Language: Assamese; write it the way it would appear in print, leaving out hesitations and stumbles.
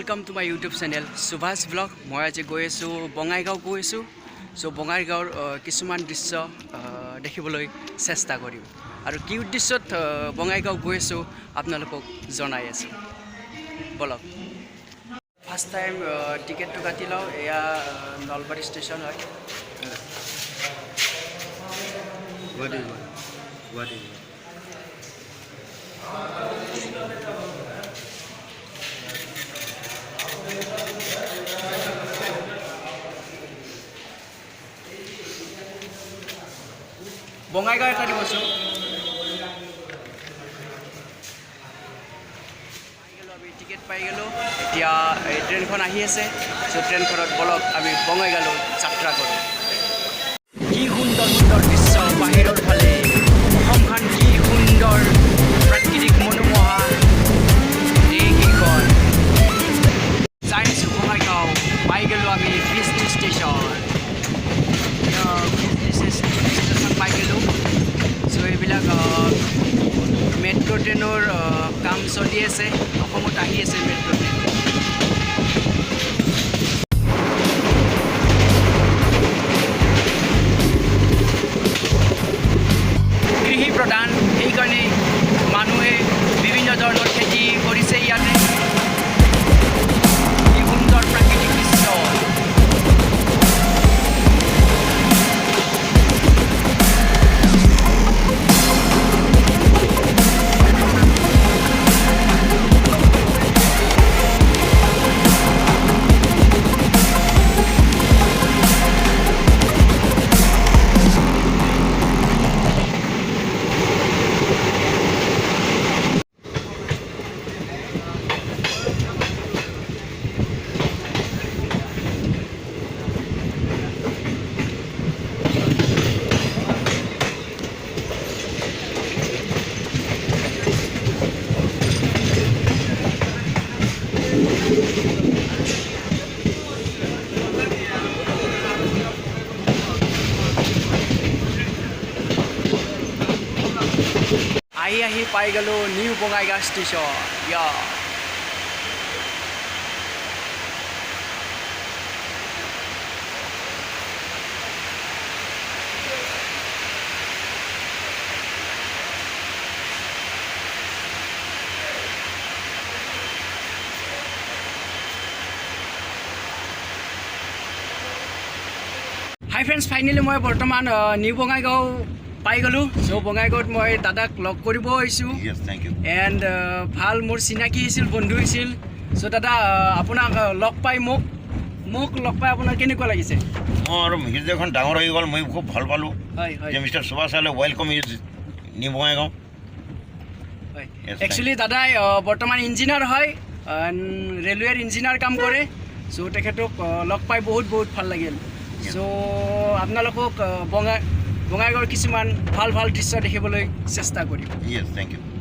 Welcome to my YouTube channel Subhash Vlog. মই আজি গৈ আছো বঙাইগাঁও গৈ আছো সো বঙাইগাঁওৰ কিছুমান দৃশ্য দেখিবলৈ চেষ্টা কৰিম আৰু কি উদ্দেশ্যত বঙাইগাঁও গৈ আছো আপোনালোকক জনাই আছো বলক ফাৰ্স্ট টাইম টিকেটটো কাটি লও এয়া নলবাৰী ষ্টেচন হয় গুৱাহাটী বঙাইগাঁও এটা দিবছো আমি টিকেট পাই গেলো এতিয়া এই ট্ৰেইনখন আহি আছে সো ট্ৰেইনখনত বলক আমি বঙাইগাঁও যাত্ৰা কৰোঁ কি সুন্দৰ সুন্দৰ দৃশ্য বাহিৰৰ ফালে অসমখন কি সুন্দৰ প্ৰাকৃতিক মনোমোহা এইকেইখন যাই আছোঁ বঙাইগাঁও পাই গেলো আমি বিজনী ষ্টেচন পাই গেলো সো এইবিলাক মেট্ৰ' ট্ৰেইনৰ কাম চলি আছে অসমত আহি আছে মেট্ৰ' ট্ৰেইন কৃষি প্ৰধান সেইকাৰণে মানুহে বিভিন্ন ধৰণৰ খেতি কৰিছে ইয়াতে কি সুন্দৰ প্ৰাকৃতিক দৃশ্য আহি পাই গেলো নিউ বঙাইগাঁও ষ্টেচন হাই ফ্ৰেণ্ডছ ফাইনেলি মই বৰ্তমান নিউ বঙাইগাঁও পাই গ'লো সো বঙাইগাঁৱত মই দাদাক লগ কৰিব আহিছোঁ এণ্ড ভাল মোৰ চিনাকি হৈছিল বন্ধু হৈছিল সো দাদা আপোনাক লগ পাই মোক লগ পাই আপোনাৰ কেনেকুৱা লাগিছে মোৰ হৃদয়খন ডাঙৰ হৈ গ'ল মই খুব ভাল পালোঁ যে মিষ্টাৰ সুভাষ চালে ৱেলকাম ইজ নিউ বঙাইগাঁও হয় একচুৱেলি দাদাই বৰ্তমান ইঞ্জিনিয়াৰ হয় ৰেলৱেৰ ইঞ্জিনিয়াৰ কাম কৰে সো তেখেতক লগ পাই বহুত ভাল লাগিল সো আপোনালোকক বঙাইগাঁৱৰ কিছুমান ভাল দৃশ্য দেখিবলৈ চেষ্টা কৰিম থেংক ইউ